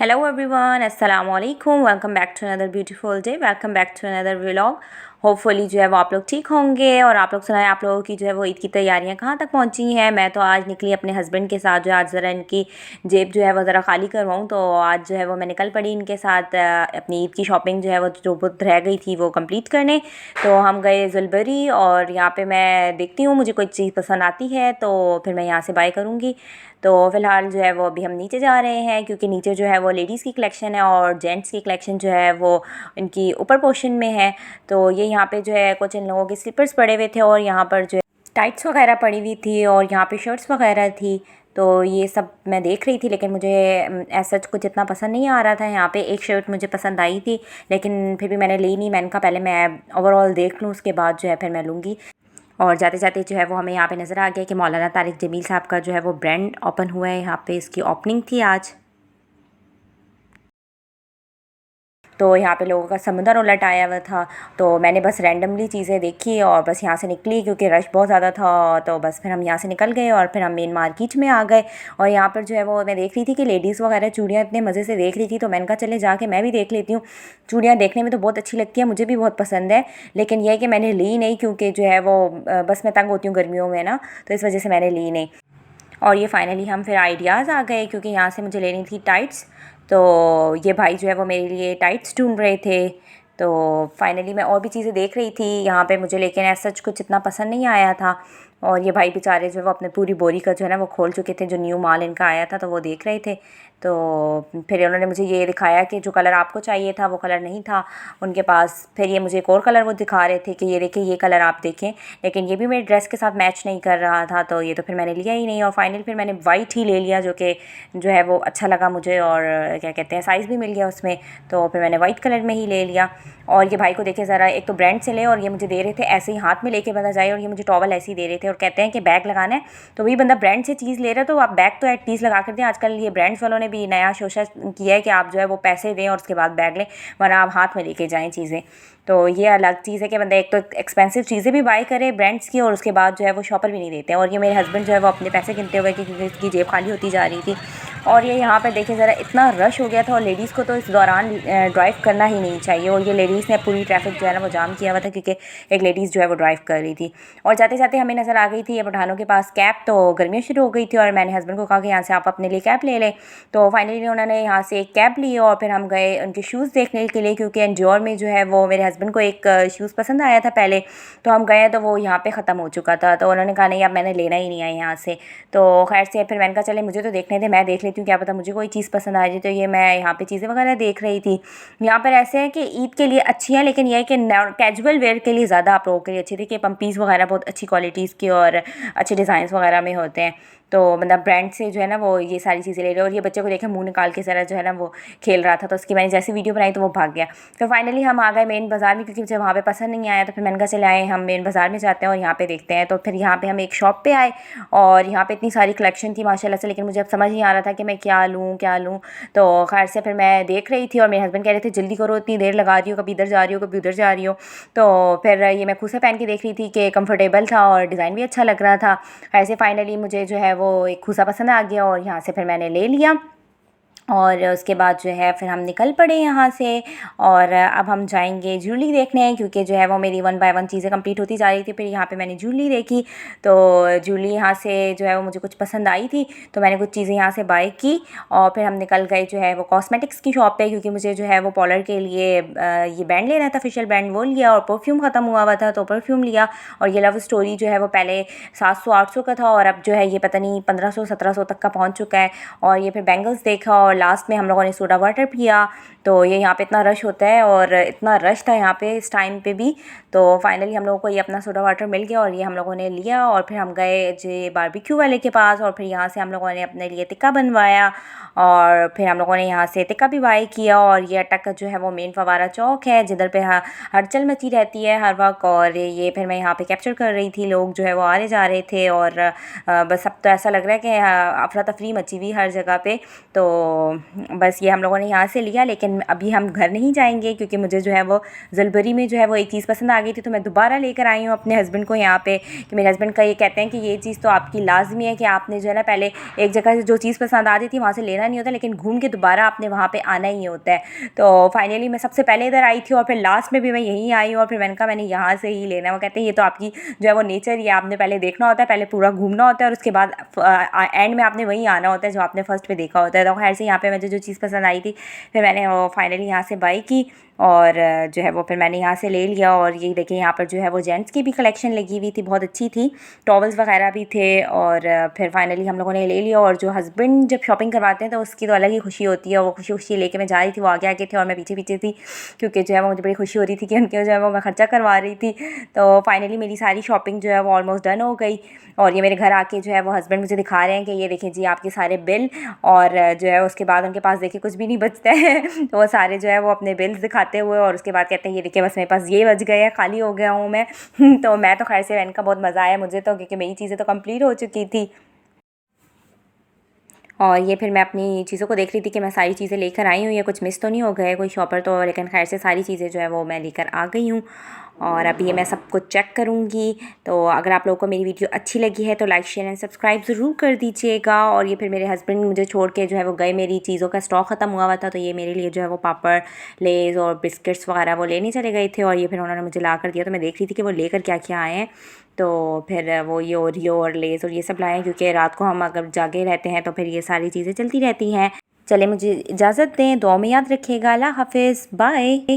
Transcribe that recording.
Hello everyone, Assalamu alaikum. Welcome back to another beautiful day. Welcome back to another vlog. Hopefully जो है वो आप लोग ठीक होंगे। और आप लोग सुनाएं, आप लोगों की जो है वो ईद की तैयारियां कहाँ तक पहुंची हैं। मैं तो आज निकली अपने हस्बैंड के साथ, जो आज ज़रा इनकी जेब जो है वो ज़रा खाली करवाऊँ, तो आज जो है वो मैं निकल पड़ी इनके साथ अपनी ईद की शॉपिंग जो है वो जो बहुत रह गई थी वो कंप्लीट करने। तो हम गए जुलबरी, और यहाँ पे मैं देखती हूँ मुझे कोई चीज़ पसंद आती है तो फिर मैं यहाँ से बाय करूँगी। तो फ़िलहाल जो है वो अभी हम नीचे जा रहे हैं, क्योंकि नीचे जो है वो लेडीज़ की कलेक्शन है और जेंट्स की कलेक्शन जो है वो इनकी ऊपर पोर्शन में है। तो ये यहाँ पे जो है कुछ इन लोगों के स्लीपर्स पड़े हुए थे, और यहाँ पर जो है टाइट्स वगैरह पड़ी हुई थी, और यहाँ पे शर्ट्स वगैरह थी। तो ये सब मैं देख रही थी, लेकिन मुझे ऐसा कुछ इतना पसंद नहीं आ रहा था। यहाँ पे एक शर्ट मुझे पसंद आई थी, लेकिन फिर भी मैंने ली नहीं। मैंने कहा पहले मैं ओवरऑल देख लूँ, उसके बाद जो है फिर मैं लूँगी। और जाते जाते जो है वो हमें यहाँ पे नज़र आ गया कि मौलाना तारिक जमील साहब का जो है वो ब्रांड ओपन हुआ है। यहाँ पे इसकी ओपनिंग थी आज। तो यहाँ पे लोगों का समुंदर उलट आया हुआ था। तो मैंने बस रैंडमली चीज़ें देखी और बस यहाँ से निकली, क्योंकि रश बहुत ज़्यादा था। तो बस फिर हम यहाँ से निकल गए और फिर हम मेन मार्केट में आ गए। और यहाँ पर जो है वो मैं देख रही थी कि लेडीज़ वगैरह चूड़ियाँ इतने मज़े से देख रही थी, तो मैंने कहा चले जाके मैं भी देख लेती हूँ। चूड़ियाँ देखने में तो बहुत अच्छी लगती है, मुझे भी बहुत पसंद है, लेकिन यह है कि मैंने ली नहीं, क्योंकि जो है वो बस मैं तंग होती हूँ गर्मियों में ना, तो इस वजह से मैंने ली नहीं। और ये फाइनली हम फिर आइडियाज़ आ गए, क्योंकि यहाँ से मुझे लेनी थी टाइट्स। तो ये भाई जो है वो मेरे लिए टाइट्स ढूंढ रहे थे। तो फाइनली मैं और भी चीज़ें देख रही थी यहाँ पे मुझे, लेकिन ऐसा कुछ इतना पसंद नहीं आया था। और ये भाई बेचारे जो है वो अपने पूरी बोरी का जो है ना वो खोल चुके थे, जो न्यू माल इनका आया था, तो वो देख रहे थे। तो फिर उन्होंने मुझे ये दिखाया कि जो कलर आपको चाहिए था वो कलर नहीं था उनके पास। फिर ये मुझे एक और कलर वो दिखा रहे थे कि ये देखें, ये कलर आप देखें, लेकिन ये भी मेरे ड्रेस के साथ मैच नहीं कर रहा था। तो ये तो फिर मैंने लिया ही नहीं, और फाइनल फिर मैंने वाइट ही ले लिया, जो कि जो है वो अच्छा लगा मुझे, और क्या कहते हैं साइज़ भी मिल गया उसमें। तो फिर मैंने वाइट कलर में ही ले लिया। और ये भाई को देखे ज़रा, एक तो ब्रांड से ले, और ये मुझे दे रहे थे ऐसे ही हाथ में लेके बंदा जाए, और ये मुझे टॉवल ऐसे ही दे रहे थे और कहते हैं कि बैग लगाना है। तो वही बंदा ब्रांड से चीज़ ले रहा है तो आप बैग तो एटलीस्ट लगा कर दें। आजकल ये ब्रांड्स वालों ने भी नया शोशा किया है कि आप जो है वो पैसे दें और उसके बाद बैग लें, वरना आप हाथ में लेके जाएँ चीज़ें। तो ये अलग चीज़ है कि बंदा एक तो एक्सपेंसिव चीज़ें भी बाय करे ब्रांड्स की, और उसके बाद जो है वो शॉपर भी नहीं देते हैं। और ये मेरे हस्बैंड जो है वो अपने पैसे गिनते हुए, क्योंकि इसकी जेब खाली होती जा रही थी। और ये यहाँ पर देखिए ज़रा, इतना रश हो गया था, और लेडीज़ को तो इस दौरान ड्राइव करना ही नहीं चाहिए। और ये लेडीज़ ने पूरी ट्रैफिक जो है ना वो जाम किया हुआ था, क्योंकि एक लेडीज़ जो है वो ड्राइव कर रही थी। और जाते जाते हमें नज़र आ गई थी ये पठानों के पास कैब। तो गर्मियाँ शुरू हो गई थी, और मैंने हस्बैंड को कहा कि यहाँ से आप अपने लिए कैब ले लें। तो फाइनली उन्होंने यहाँ से एक कैब ली, और फिर हम गए उनके शूज़ देखने के लिए, क्योंकि एनजॉर में जो है वो मेरे हस्बैंड को एक शूज़ पसंद आया था पहले। तो हम गए तो वो यहाँ पे ख़त्म हो चुका था, तो उन्होंने कहा नहीं अब मैंने लेना ही नहीं है यहाँ से। तो खैर से फिर मैंने कहा चले मुझे तो देखने थे, मैं देख लेती हूँ, क्या पता मुझे कोई चीज़ पसंद आ जाए। तो ये मैं यहाँ पे चीज़ें वगैरह देख रही थी। यहाँ पर ऐसे है कि ईद के लिए अच्छी है, लेकिन यह है कि कैजुअल वेयर के लिए ज़्यादा आप लोगों के लिए अच्छी थी, कि पम्पीज़ वगैरह बहुत अच्छी क्वालिटीज़ की और अच्छे डिज़ाइन वगैरह में होते हैं। तो मतलब ब्रांड से जो है ना वो ये सारी चीज़ें ले रहे। और ये बच्चे को देखे मुंह निकाल के ज़रा जो है ना वो खेल रहा था, तो उसकी मैंने जैसी वीडियो बनाई तो वो भाग गया। फिर फाइनली हम आ गए मेन बाज़ार में, क्योंकि मुझे वहाँ पे पसंद नहीं आया। तो फिर मैंने कहा चले आए हम मेन बाज़ार में जाते हैं और यहाँ पे देखते हैं। तो फिर यहाँ पे हम एक शॉप पे आए, और यहाँ पे इतनी सारी कलेक्शन थी माशाल्लाह से, लेकिन मुझे अब समझ नहीं आ रहा था कि मैं क्या लूँ क्या लूँ। तो खैर से फिर मैं देख रही थी, और मेरे हस्बैंड कह रहे थे जल्दी करो, इतनी देर लगा रही हो, कभी इधर जा रही हो कभी उधर जा रही हो। तो फिर ये मैं खुद से पहन के देख रही थी कि कंफर्टेबल था और डिज़ाइन भी अच्छा लग रहा था। ऐसे फाइनली मुझे जो है वो एक खूसा पसंद आ गया, और यहाँ से फिर मैंने ले लिया। और उसके बाद जो है फिर हम निकल पड़े यहाँ से। और अब हम जाएंगे ज्वेलरी देखने, क्योंकि जो है वो मेरी 1 बाय 1 चीज़ें कंप्लीट होती जा रही थी। फिर यहाँ पे मैंने ज्वेलरी देखी, तो ज्वेलरी यहाँ से जो है वो मुझे कुछ पसंद आई थी, तो मैंने कुछ चीज़ें यहाँ से बाय की। और फिर हम निकल गए जो है वो कॉस्मेटिक्स की शॉप पे, क्योंकि मुझे जो है वो पार्लर के लिए ये बैंड लेना था, फेशियल बैंड, वो लिया। और परफ्यूम ख़त्म हुआ हुआ था तो परफ्यूम लिया। और ये लव स्टोरी जो है वो पहले 700-800 का था, और अब जो है ये पता नहीं 1500-1700 तक का पहुँच चुका है। और ये फिर बैंगल्स देखा, और लास्ट में हम लोगों ने सोडा वाटर पिया। तो ये यहाँ पे इतना रश होता है, और इतना रश था यहाँ पे इस टाइम पे भी। तो फाइनली हम लोगों को ये अपना सोडा वाटर मिल गया, और ये हम लोगों ने लिया। और फिर हम गए जे बारबेक्यू वाले के पास, और फिर यहाँ से हम लोगों ने अपने लिए टिक्का बनवाया। और फिर हम लोगों ने यहाँ से टिक्का भी बाय किया। और ये अटक जो है वो मेन फवारा चौक है, जिधर पे हलचल मची रहती है हर वक्त। और ये फिर मैं यहाँ पे कैप्चर कर रही थी, लोग जो है वो आ रहे जा रहे थे, और बस अब तो ऐसा लग रहा है कि अफरा तफरी मची हुई हर जगह पे। तो बस ये हम लोगों ने यहाँ से लिया, लेकिन अभी हम घर नहीं जाएंगे क्योंकि मुझे जो है वो ज़ुलबरी में जो है वो एक चीज़ पसंद आ गई थी, तो मैं दोबारा लेकर आई हूँ अपने हस्बैंड को यहाँ पे। कि मेरे हस्बैंड का ये कहते हैं कि ये चीज़ तो आपकी लाजमी है कि आपने जो है ना पहले एक जगह से जो चीज़ पसंद आती थी वहाँ से लेना नहीं होता, लेकिन घूम के दोबारा आपने वहाँ पर आना ही होता है। तो फाइनली मैं सबसे पहले इधर आई थी और फिर लास्ट में भी मैं यहीं आई हूँ, और फिर मैंने कहा मैंने यहाँ से ही लेना है। वो कहते हैं ये तो आपकी जो है वो नेचर, ये आपने पहले देखना होता है, पहले पूरा घूमना होता है और उसके बाद एंड में आपने वहीं आना होता है जो आपने फर्स्ट पे देखा होता है। तो खैर से यहाँ पे मुझे जो चीज़ पसंद आई थी फिर मैंने वो फाइनली यहाँ से बाई की, और जो है वो फिर मैंने यहाँ से ले लिया। और ये देखिए यहाँ पर जो है वो जेंट्स की भी कलेक्शन लगी हुई थी, बहुत अच्छी थी, टॉवल्स वगैरह भी थे। और फिर फाइनली हम लोगों ने ले लिया। और जो हस्बैंड जब शॉपिंग करवाते हैं तो उसकी तो अलग ही खुशी होती है, वो खुशी खुशी लेके मैं जा रही थी, वो आगे आगे थे और मैं पीछे पीछे थी, क्योंकि जो है वो मुझे बड़ी खुशी हो रही थी कि उनके जो है वो मैं खर्चा करवा रही थी। तो फाइनली मेरी सारी शॉपिंग जो है वो ऑलमोस्ट डन हो गई। और ये मेरे घर आके जो है वो हस्बैंड मुझे दिखा रहे हैं कि ये देखिए जी आपके सारे बिल, और जो है उसके बाद उनके पास देखिए कुछ भी नहीं बचता है तो वो सारे जो है वो अपने बिल्स दिखाते हुए, और उसके बाद कहते हैं ये देखिए बस मेरे पास ये बच गए हैं, खाली हो गया हूँ मैं तो मैं तो खैर से इनका बहुत मज़ा आया मुझे तो, क्योंकि मेरी चीज़ें तो कंप्लीट हो चुकी थी। और ये फिर मैं अपनी चीज़ों को देख रही थी कि मैं सारी चीज़ें लेकर आई हूँ, या कुछ मिस तो नहीं हो गए कोई शॉपर तो, लेकिन खैर से सारी चीज़ें जो है वो मैं लेकर आ गई हूँ। और अभी ये मैं सब कुछ चेक करूँगी। तो अगर आप लोगों को मेरी वीडियो अच्छी लगी है तो लाइक शेयर एंड सब्सक्राइब ज़रूर कर दीजिएगा। और ये फिर मेरे हस्बैंड मुझे छोड़ के जो है वो गए, मेरी चीज़ों का स्टॉक ख़त्म हुआ था, तो ये मेरे लिए जो है वो पापड़, लेज़ और बिस्किट्स वगैरह वो लेने चले गए थे, और ये फिर उन्होंने मुझे ला कर दिया। तो मैं देख रही थी कि वो लेकर क्या क्या आए हैं। तो फिर वो ये ओरियो और लेज़ और ये सब लाए, क्योंकि रात को हम अगर जागे रहते हैं तो फिर ये सारी चीज़ें चलती रहती हैं। चले मुझे इजाज़त दें, दुआ में याद रखिएगा। अल्लाह हाफ़िज़, बाय।